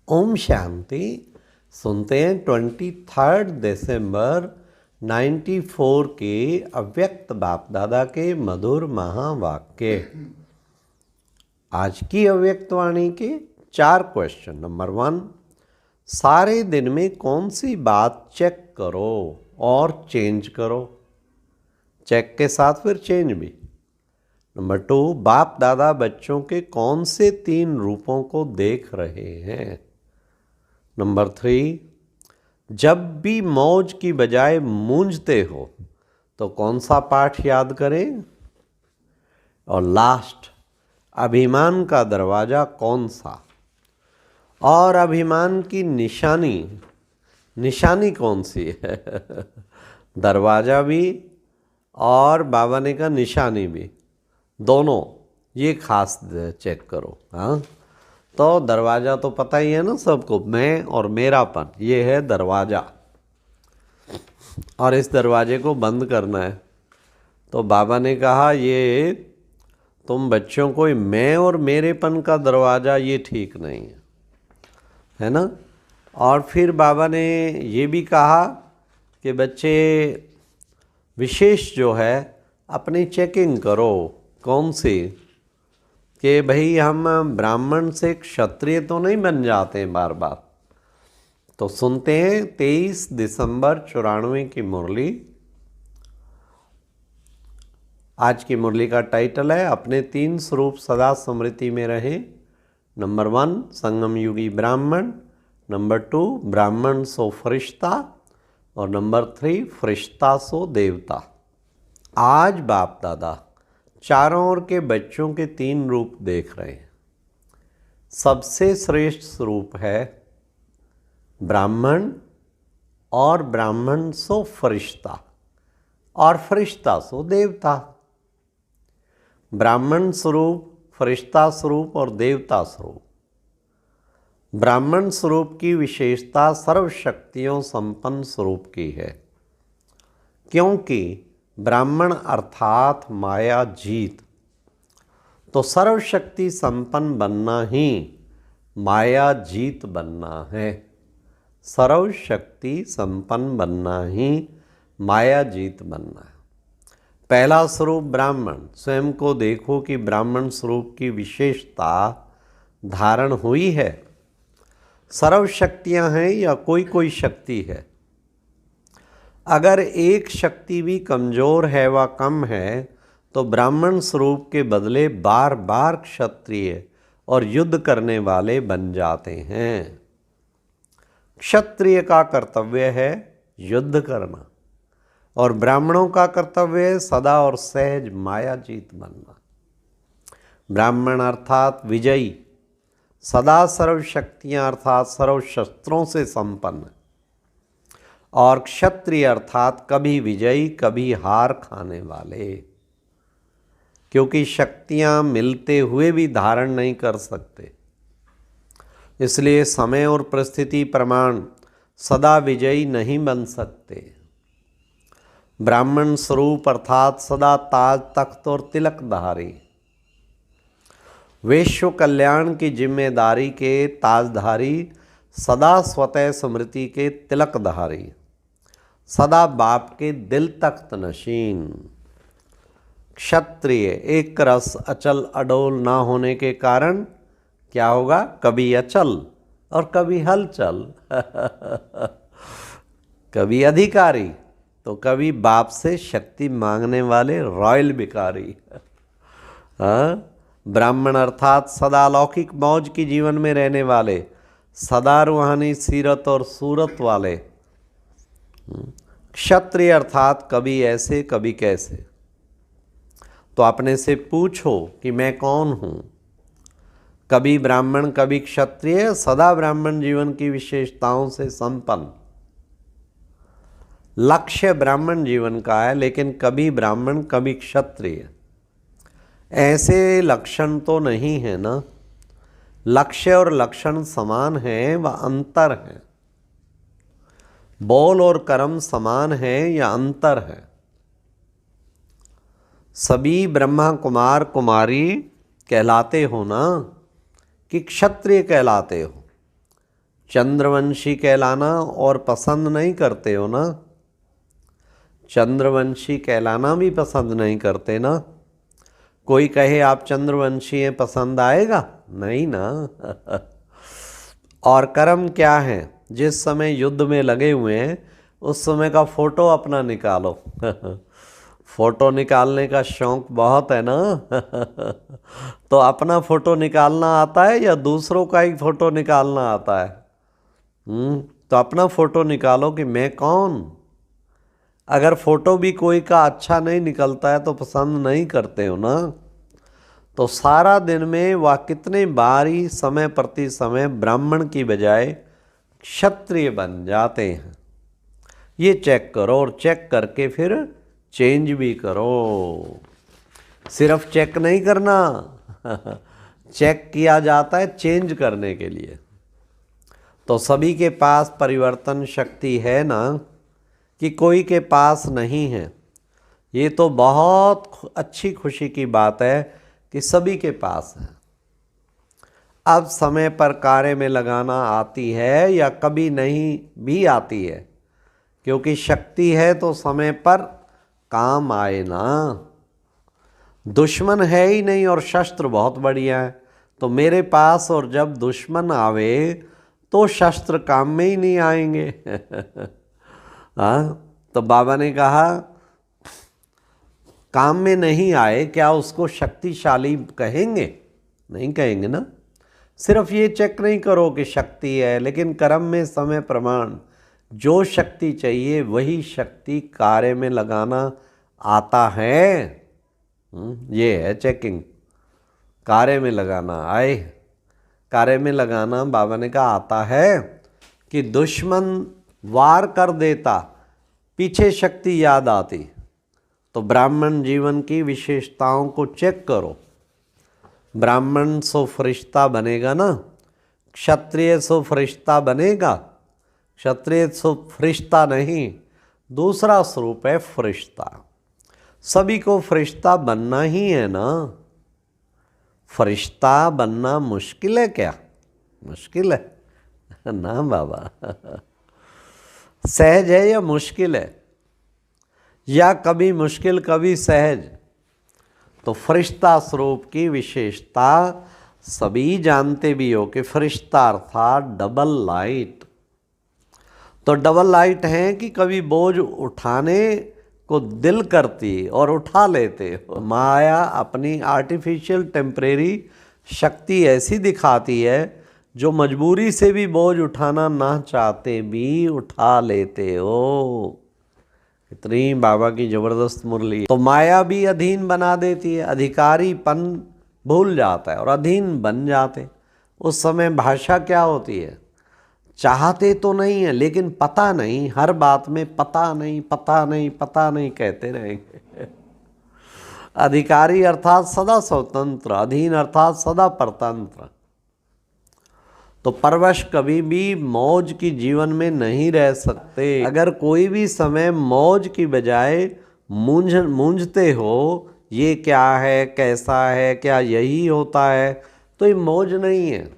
ओम शांति। सुनते हैं 23 दिसंबर 94 के अव्यक्त बाप दादा के मधुर महावाक्य। आज की अव्यक्त वाणी के 4 क्वेश्चन। नंबर 1, सारे दिन में कौन सी बात चेक करो और चेंज करो। चेक के साथ फिर चेंज भी। नंबर 2, बाप दादा बच्चों के कौन से 3 रूपों को देख रहे हैं। नंबर 3, जब भी मौज की बजाय मूंझते हो तो कौन सा पाठ याद करें। और लास्ट, अभिमान का दरवाज़ा कौन सा और अभिमान की निशानी कौन सी है। दरवाज़ा भी और बाबा ने कहा निशानी भी, दोनों ये खास चेक करो। हाँ, तो दरवाज़ा तो पता ही है ना सबको, मैं और मेरापन, ये है दरवाज़ा। और इस दरवाजे को बंद करना है। तो बाबा ने कहा ये तुम बच्चों को मैं और मेरेपन का दरवाज़ा ये ठीक नहीं है ना। और फिर बाबा ने ये भी कहा कि बच्चे विशेष जो है अपनी चेकिंग करो। कौन सी कि भाई हम ब्राह्मण से क्षत्रिय तो नहीं बन जाते हैं बार बार। तो सुनते हैं 23 दिसंबर 94 की मुरली। आज की मुरली का टाइटल है अपने 3 स्वरूप सदा स्मृति में रहे। नंबर 1, संगम युगी ब्राह्मण। नंबर 2, ब्राह्मण सो फरिश्ता। और नंबर 3, फरिश्ता सो देवता। आज बाप दादा चारों ओर के बच्चों के 3 रूप देख रहे हैं। सबसे श्रेष्ठ स्वरूप है ब्राह्मण, और ब्राह्मण सो फरिश्ता, और फरिश्ता सो देवता। ब्राह्मण स्वरूप, फरिश्ता स्वरूप और देवता स्वरूप। ब्राह्मण स्वरूप की विशेषता सर्वशक्तियों संपन्न स्वरूप की है, क्योंकि ब्राह्मण अर्थात माया जीत। तो सर्वशक्ति संपन्न बनना ही माया जीत बनना है। सर्वशक्ति संपन्न बनना ही माया जीत बनना है। पहला स्वरूप ब्राह्मण। स्वयं को देखो कि ब्राह्मण स्वरूप की विशेषता धारण हुई है। सर्वशक्तियाँ हैं या कोई शक्ति है। अगर एक शक्ति भी कमज़ोर है व कम है तो ब्राह्मण स्वरूप के बदले बार बार क्षत्रिय और युद्ध करने वाले बन जाते हैं। क्षत्रिय का कर्तव्य है युद्ध करना, और ब्राह्मणों का कर्तव्य है सदा और सहज माया जीत बनना। ब्राह्मण अर्थात विजयी, सदा सर्वशक्तियाँ अर्थात सर्व शस्त्रों से संपन्न। और क्षत्रिय अर्थात कभी विजयी कभी हार खाने वाले, क्योंकि शक्तियाँ मिलते हुए भी धारण नहीं कर सकते। इसलिए समय और परिस्थिति प्रमाण सदा विजयी नहीं बन सकते। ब्राह्मण स्वरूप अर्थात सदा ताज तख्त और तिलकधारी, विश्व कल्याण की जिम्मेदारी के ताजधारी, सदा स्वतः स्मृति के तिलकधारी, सदा बाप के दिल तख्त नशीन। क्षत्रिय एक रस अचल अडोल ना होने के कारण क्या होगा, कभी अचल और कभी हलचल। कभी अधिकारी तो कभी बाप से शक्ति मांगने वाले रॉयल भिखारी। ब्राह्मण अर्थात सदा लौकिक मौज की जीवन में रहने वाले, सदा रूहानी सीरत और सूरत वाले। क्षत्रिय अर्थात कभी ऐसे कभी कैसे। तो अपने से पूछो कि मैं कौन हूँ। कभी ब्राह्मण कभी क्षत्रिय, सदा ब्राह्मण जीवन की विशेषताओं से संपन्न। लक्ष्य ब्राह्मण जीवन का है, लेकिन कभी ब्राह्मण कभी क्षत्रिय। ऐसे लक्षण तो नहीं है ना। लक्ष्य और लक्षण समान हैं व अंतर है। बोल और कर्म समान है या अंतर है। सभी ब्रह्मा कुमार कुमारी कहलाते हो ना, कि क्षत्रिय कहलाते हो। चंद्रवंशी कहलाना और पसंद नहीं करते हो ना? चंद्रवंशी कहलाना भी पसंद नहीं करते ना? कोई कहे आप चंद्रवंशी हैं, पसंद आएगा? नहीं ना। और कर्म क्या है? जिस समय युद्ध में लगे हुए हैं उस समय का फोटो अपना निकालो। फोटो निकालने का शौक बहुत है ना। तो अपना फोटो निकालना आता है या दूसरों का ही फोटो निकालना आता है? तो अपना फोटो निकालो कि मैं कौन। अगर फोटो भी कोई का अच्छा नहीं निकलता है तो पसंद नहीं करते हो ना। तो सारा दिन में वह कितने बारी समय प्रति समय ब्राह्मण की बजाय क्षत्रिय बन जाते हैं, ये चेक करो। और चेक करके फिर चेंज भी करो। सिर्फ चेक नहीं करना। चेक किया जाता है चेंज करने के लिए। तो सभी के पास परिवर्तन शक्ति है ना, कि कोई के पास नहीं है? ये तो बहुत अच्छी खुशी की बात है कि सभी के पास है। अब समय पर कार्य में लगाना आती है या कभी नहीं भी आती है, क्योंकि शक्ति है तो समय पर काम आए ना। दुश्मन है ही नहीं और शस्त्र बहुत बढ़िया है, तो मेरे पास और जब दुश्मन आवे तो शस्त्र काम में ही नहीं आएंगे। हाँ, तो बाबा ने कहा काम में नहीं आए, क्या उसको शक्तिशाली कहेंगे? नहीं कहेंगे ना। सिर्फ ये चेक नहीं करो कि शक्ति है, लेकिन कर्म में समय प्रमाण जो शक्ति चाहिए वही शक्ति कार्य में लगाना आता है। ये है चेकिंग। कार्य में लगाना आए, कार्य में लगाना बाबा ने कहा आता है कि दुश्मन वार कर देता, पीछे शक्ति याद आती। तो ब्राह्मण जीवन की विशेषताओं को चेक करो। ब्राह्मण सो फरिश्ता बनेगा ना, क्षत्रिय सो फरिश्ता बनेगा? क्षत्रिय सो फरिश्ता नहीं, दूसरा स्वरूप है फरिश्ता। सभी को फरिश्ता बनना ही है ना। फरिश्ता बनना मुश्किल है क्या? मुश्किल है ना बाबा। सहज है या मुश्किल है? या कभी मुश्किल कभी सहज? तो फरिश्ता स्वरूप की विशेषता सभी जानते भी हो कि फरिश्ता अर्थात डबल लाइट। तो डबल लाइट है कि कभी बोझ उठाने को दिल करती और उठा लेते हो। माया अपनी आर्टिफिशियल टेम्परेरी शक्ति ऐसी दिखाती है जो मजबूरी से भी बोझ उठाना ना चाहते भी उठा लेते हो। इतनी बाबा की जबरदस्त मुरली। तो माया भी अधीन बना देती है, अधिकारीपन भूल जाता है और अधीन बन जाते। उस समय भाषा क्या होती है? चाहते तो नहीं है लेकिन पता नहीं, हर बात में पता नहीं पता नहीं पता नहीं कहते रहेंगे। अधिकारी अर्थात सदा स्वतंत्र, अधीन अर्थात सदा परतंत्र। तो परवश कभी भी मौज की जीवन में नहीं रह सकते। अगर कोई भी समय मौज की बजाय मूंझते हो, ये क्या है, कैसा है, क्या यही होता है, तो ये मौज नहीं है,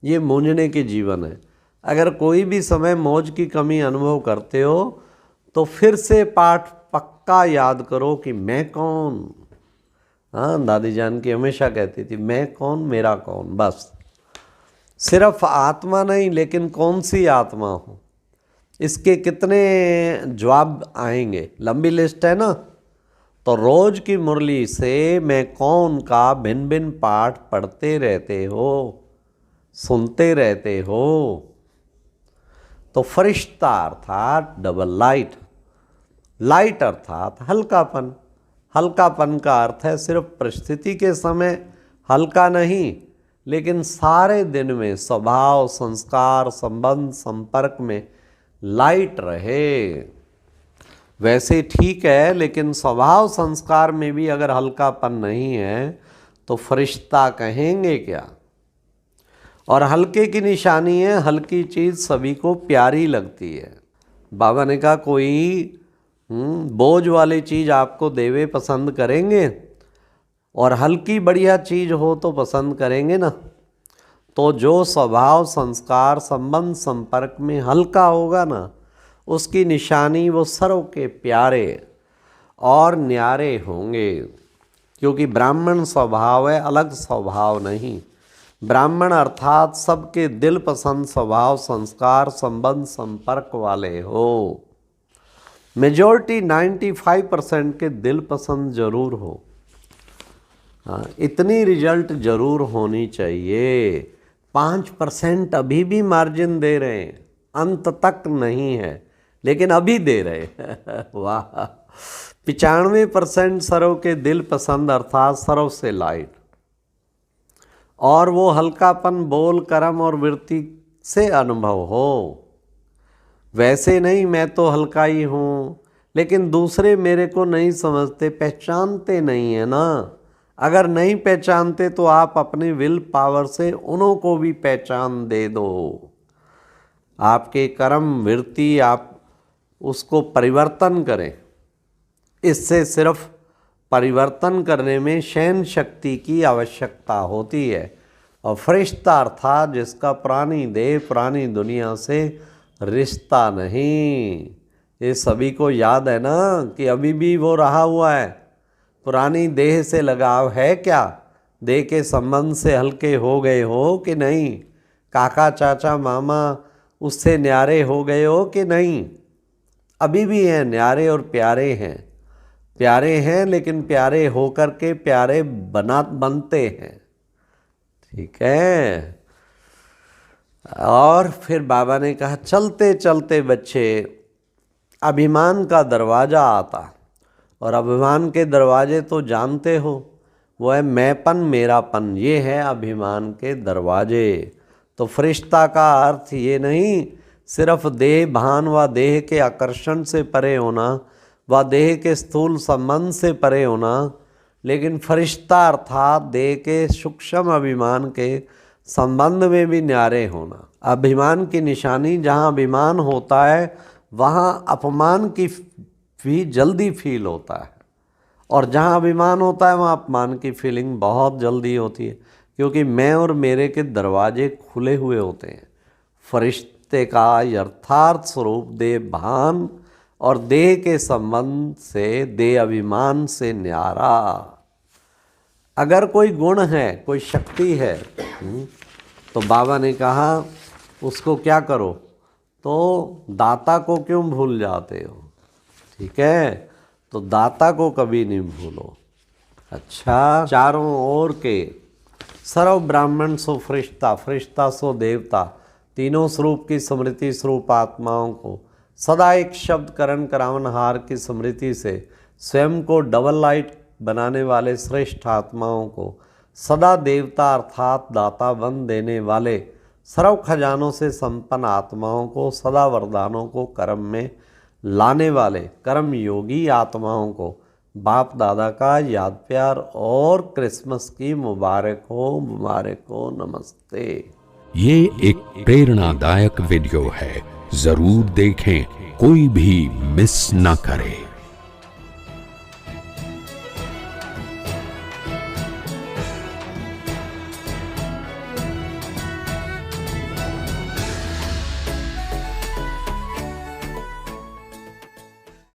ये मूंझने की जीवन है। अगर कोई भी समय मौज की कमी अनुभव करते हो तो फिर से पाठ पक्का याद करो कि मैं कौन। हाँ, दादी जान की हमेशा कहती थी मैं कौन मेरा कौन। बस सिर्फ आत्मा नहीं, लेकिन कौन सी आत्मा हो, इसके कितने जवाब आएंगे। लंबी लिस्ट है ना। तो रोज की मुरली से मैं कौन का भिन्न भिन्न पाठ पढ़ते रहते हो, सुनते रहते हो। तो फरिश्ता अर्थात डबल लाइट, लाइट अर्थात हल्कापन। हल्कापन का अर्थ है सिर्फ परिस्थिति के समय हल्का नहीं, लेकिन सारे दिन में स्वभाव, संस्कार, संबंध, संपर्क में लाइट रहे। वैसे ठीक है, लेकिन स्वभाव संस्कार में भी अगर हल्कापन नहीं है तो फरिश्ता कहेंगे क्या? और हल्के की निशानी है, हल्की चीज़ सभी को प्यारी लगती है। बाबा ने कहा कोई बोझ वाली चीज़ आपको देवे पसंद करेंगे, और हल्की बढ़िया चीज़ हो तो पसंद करेंगे ना। तो जो स्वभाव संस्कार संबंध संपर्क में हल्का होगा ना, उसकी निशानी वो सर्व के प्यारे और न्यारे होंगे। क्योंकि ब्राह्मण स्वभाव है, अलग स्वभाव नहीं। ब्राह्मण अर्थात सबके दिल पसंद स्वभाव संस्कार संबंध संपर्क वाले हो। मेजॉरिटी 95% के दिल पसंद जरूर हो। हाँ, इतनी रिजल्ट जरूर होनी चाहिए। 5% अभी भी मार्जिन दे रहे हैं, अंत तक नहीं है लेकिन अभी दे रहे हैं। वाह। 95% सर्व के दिल पसंद अर्थात सर्व से लाइट, और वो हल्कापन बोल कर्म और वृत्ति से अनुभव हो। वैसे नहीं मैं तो हल्का ही हूँ, लेकिन दूसरे मेरे को नहीं समझते, पहचानते नहीं है ना। अगर नहीं पहचानते तो आप अपने विल पावर से उन्हों को भी पहचान दे दो। आपके कर्म वृत्ति आप उसको परिवर्तन करें। इससे सिर्फ परिवर्तन करने में शयन शक्ति की आवश्यकता होती है। और फरिश्ता अर्थात जिसका पुरानी देह पुरानी दुनिया से रिश्ता नहीं। ये सभी को याद है ना कि अभी भी वो रहा हुआ है। पुरानी देह से लगाव है क्या? देह के संबंध से हल्के हो गए हो कि नहीं? काका चाचा मामा उससे न्यारे हो गए हो कि नहीं? अभी भी हैं, न्यारे और प्यारे हैं। प्यारे हैं लेकिन प्यारे होकर के प्यारे बनते हैं। ठीक है। और फिर बाबा ने कहा चलते चलते बच्चे अभिमान का दरवाज़ा आता, और अभिमान के दरवाजे तो जानते हो, वो है मैंपन मेरापन। ये है अभिमान के दरवाजे। तो फरिश्ता का अर्थ ये नहीं सिर्फ देह भान व देह के आकर्षण से परे होना व देह के स्थूल संबंध से परे होना, लेकिन फरिश्ता अर्थात देह के सूक्ष्म अभिमान के संबंध में भी न्यारे होना। अभिमान की निशानी जहाँ अभिमान होता है वहाँ अपमान की भी जल्दी फील होता है, और जहाँ अभिमान होता है वहाँ अपमान की फीलिंग बहुत जल्दी होती है, क्योंकि मैं और मेरे के दरवाजे खुले हुए होते हैं। फरिश्ते का यथार्थ स्वरूप देह भान और देह के संबंध से देह अभिमान से न्यारा। अगर कोई गुण है कोई शक्ति है तो बाबा ने कहा उसको क्या करो, तो दाता को क्यों भूल जाते हो? ठीक है, तो दाता को कभी नहीं भूलो। अच्छा, चारों ओर के सर्व ब्राह्मण सो फरिश्ता, फरिश्ता सो देवता, तीनों स्वरूप की स्मृति स्वरूप आत्माओं को सदा एक शब्द करण करावनहार की स्मृति से स्वयं को डबल लाइट बनाने वाले श्रेष्ठ आत्माओं को सदा देवता अर्थात दाता वन देने वाले सर्व खजानों से संपन्न आत्माओं को सदा वरदानों को कर्म में लाने वाले कर्म योगी आत्माओं को बाप दादा का याद प्यार और क्रिसमस की मुबारक हो, नमस्ते। ये एक प्रेरणादायक वीडियो है, जरूर देखें, कोई भी मिस ना करे।